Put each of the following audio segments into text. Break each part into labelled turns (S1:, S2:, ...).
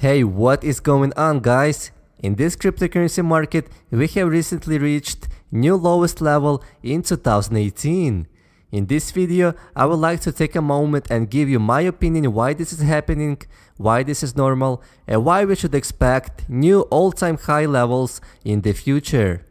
S1: Hey, what is going on, guys? In this cryptocurrency market, we have recently reached new lowest level in 2018. In this video, I would like to take a moment and give you my opinion why this is happening, why this is normal, and why we should expect new all-time high levels in the future.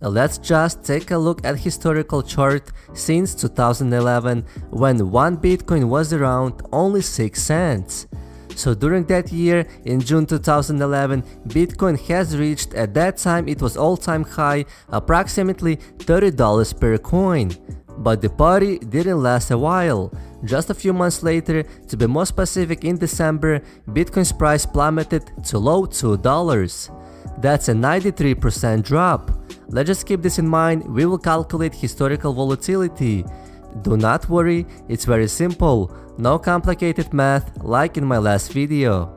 S1: Let's just take a look at historical chart since 2011, when one Bitcoin was around only 6 cents. So during that year, in June 2011, Bitcoin has reached, at that time it was all-time high, approximately $30 per coin. But the party didn't last a while. Just a few months later, to be more specific, in December, Bitcoin's price plummeted to low $2. That's a 93% drop. Let's just keep this in mind. We will calculate historical volatility. Do not worry, it's very simple, no complicated math like in my last video.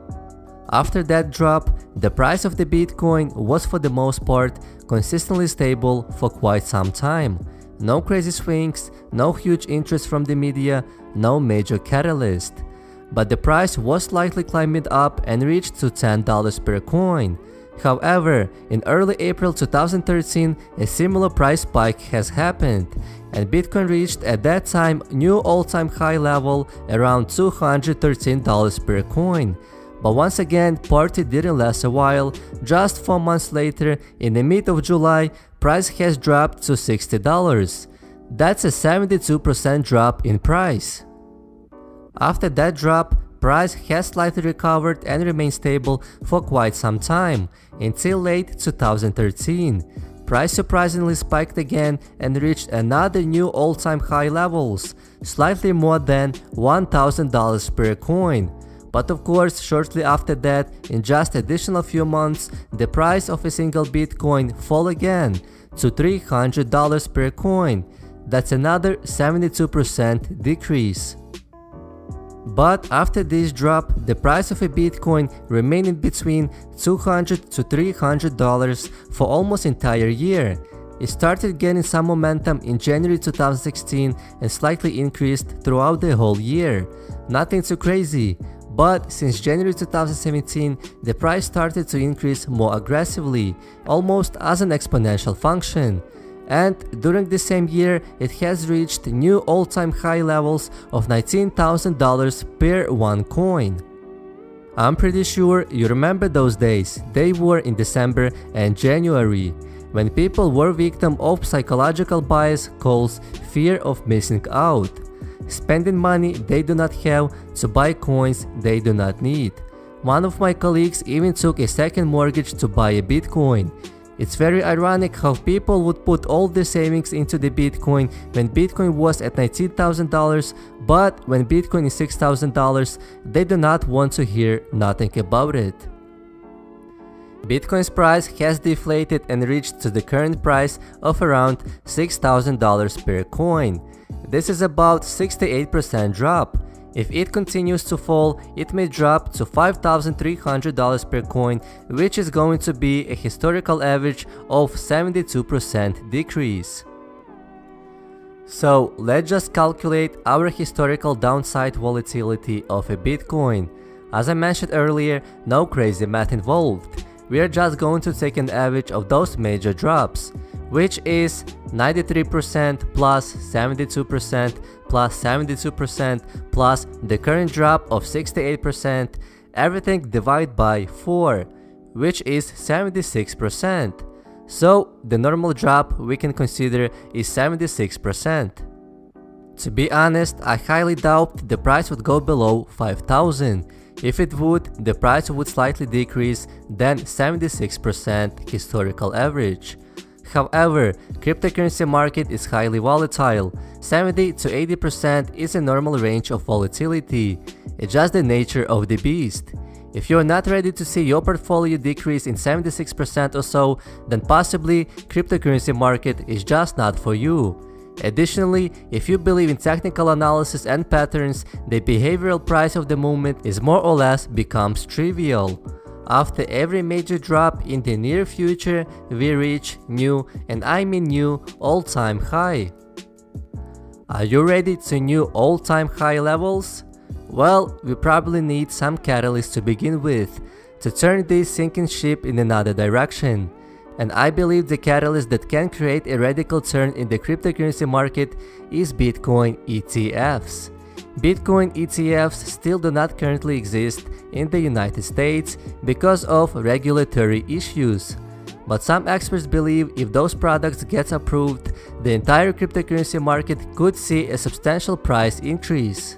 S1: After that drop, the price of the Bitcoin was for the most part consistently stable for quite some time. No crazy swings, no huge interest from the media, no major catalyst. But the price was slightly climbing up and reached to $10 per coin. However, in early April 2013, a similar price spike has happened, and Bitcoin reached at that time new all-time high level around $213 per coin. But once again, party didn't last a while. Just 4 months later, in the mid of July, price has dropped to $60. That's a 72% drop in price. After that drop, price has slightly recovered and remained stable for quite some time, until late 2013. Price surprisingly spiked again and reached another new all-time high levels, slightly more than $1,000 per coin. But of course, shortly after that, in just additional few months, the price of a single Bitcoin fell again to $300 per coin. That's another 72% decrease. But after this drop, the price of a Bitcoin remained in between $200 to $300 for almost entire year. It started gaining some momentum in January 2016 and slightly increased throughout the whole year. Nothing too crazy. But since January 2017, the price started to increase more aggressively, almost as an exponential function. And during the same year, it has reached new all-time high levels of $19,000 per one coin. I'm pretty sure you remember those days. They were in December and January, when people were victim of psychological bias called fear of missing out, spending money they do not have to buy coins they do not need. One of my colleagues even took a second mortgage to buy a Bitcoin. It's very ironic how people would put all their savings into the Bitcoin when Bitcoin was at $19,000, but when Bitcoin is $6,000, they do not want to hear nothing about it. Bitcoin's price has deflated and reached to the current price of around $6,000 per coin. This is about 68% drop. If it continues to fall, it may drop to $5,300 per coin, which is going to be a historical average of 72% decrease. So let's just calculate our historical downside volatility of a Bitcoin. As I mentioned earlier, no crazy math involved. We are just going to take an average of those major drops, which is 93% plus 72% plus 72% plus the current drop of 68%, everything divided by 4, which is 76%. So the normal drop we can consider is 76%. To be honest, I highly doubt the price would go below 5,000. If it would, the price would slightly decrease than 76% historical average. However, cryptocurrency market is highly volatile. 70 to 80% is a normal range of volatility. It's just the nature of the beast. If you're not ready to see your portfolio decrease in 76% or so, then possibly cryptocurrency market is just not for you. Additionally, if you believe in technical analysis and patterns, the behavioral price of the moment is more or less becomes trivial. After every major drop in the near future, we reach new, and I mean new, all-time high. Are you ready to new all-time high levels? Well, we probably need some catalyst to begin with to turn this sinking ship in another direction. And I believe the catalyst that can create a radical turn in the cryptocurrency market is Bitcoin ETFs. Bitcoin ETFs still do not currently exist in the United States because of regulatory issues. But some experts believe if those products get approved, the entire cryptocurrency market could see a substantial price increase.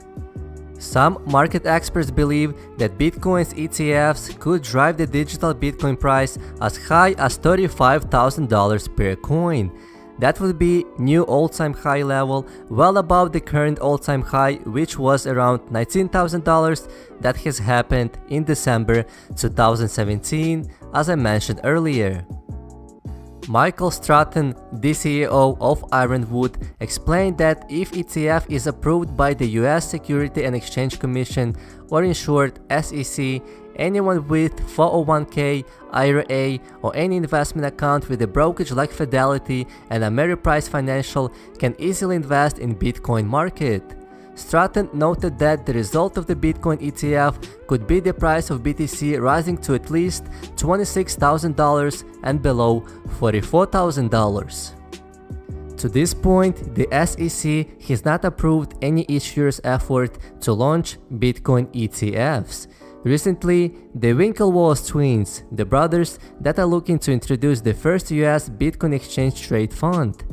S1: Some market experts believe that Bitcoin's ETFs could drive the digital Bitcoin price as high as $35,000 per coin. That would be new all-time high level, well above the current all-time high, which was around $19,000 that has happened in December 2017, as I mentioned earlier. Michael Stratton, the CEO of Ironwood, explained that if ETF is approved by the US Security and Exchange Commission, or in short SEC, anyone with 401k, IRA, or any investment account with a brokerage like Fidelity and Ameriprise Financial can easily invest in Bitcoin market. Stratton noted that the result of the Bitcoin ETF could be the price of BTC rising to at least $26,000 and below $44,000. To this point, the SEC has not approved any issuer's effort to launch Bitcoin ETFs. Recently, the Winklevoss twins, the brothers that are looking to introduce the first US Bitcoin exchange trade fund.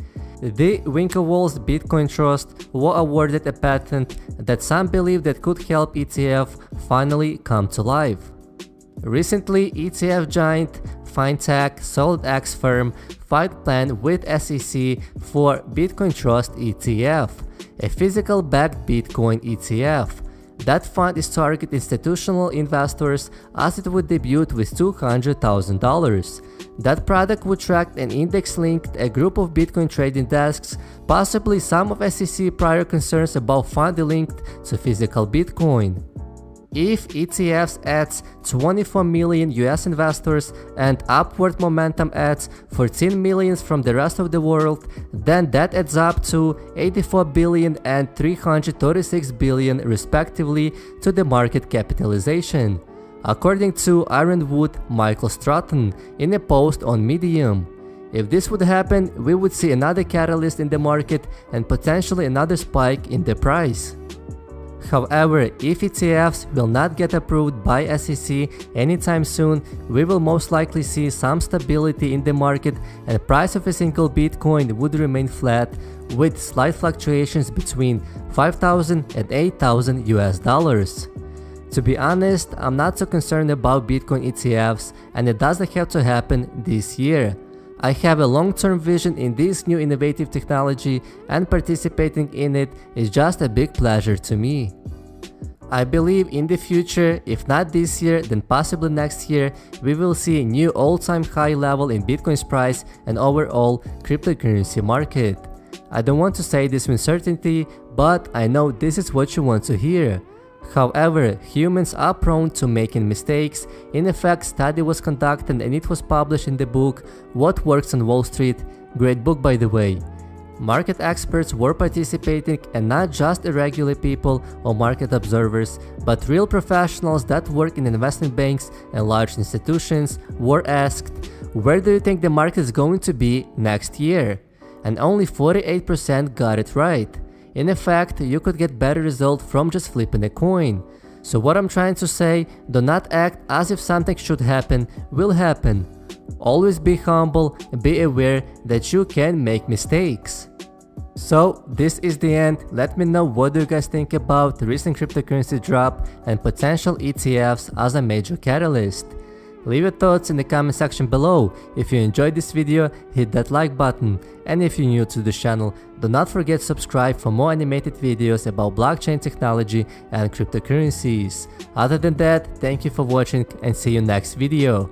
S1: The Winklevoss Bitcoin Trust were awarded a patent that some believe that could help ETF finally come to life. Recently, ETF giant fintech SolidX firm filed plan with SEC for Bitcoin Trust ETF, a physical-backed Bitcoin ETF. That fund is targeting institutional investors as it would debut with $200,000. That product would track and index-linked a group of Bitcoin trading desks, possibly some of SEC prior concerns about funding linked to physical Bitcoin. If ETFs adds 24 million US investors and upward momentum adds 14 million from the rest of the world, then that adds up to 84 billion and 336 billion respectively to the market capitalization, according to Ironwood Michael Stratton in a post on Medium. If this would happen, we would see another catalyst in the market and potentially another spike in the price. However, if ETFs will not get approved by SEC anytime soon, we will most likely see some stability in the market and the price of a single Bitcoin would remain flat with slight fluctuations between $5,000 and $8,000 US. To be honest, I'm not so concerned about Bitcoin ETFs and it doesn't have to happen this year. I have a long-term vision in this new innovative technology and participating in it is just a big pleasure to me. I believe in the future, if not this year, then possibly next year, we will see a new all-time high level in Bitcoin's price and overall cryptocurrency market. I don't want to say this with certainty, but I know this is what you want to hear. However, humans are prone to making mistakes. In effect, study was conducted and it was published in the book What Works on Wall Street, great book by the way. Market experts were participating and not just irregular people or market observers, but real professionals that work in investment banks and large institutions were asked, where do you think the market is going to be next year? And only 48% got it right. In effect, you could get better result from just flipping a coin. So what I'm trying to say, do not act as if something should happen will happen. Always be humble and be aware that you can make mistakes. So this is the end. Let me know what do you guys think about the recent cryptocurrency drop and potential ETFs as a major catalyst. Leave your thoughts in the comment section below. If you enjoyed this video, hit that like button. And if you're new to the channel, do not forget to subscribe for more animated videos about blockchain technology and cryptocurrencies. Other than that, thank you for watching and see you next video.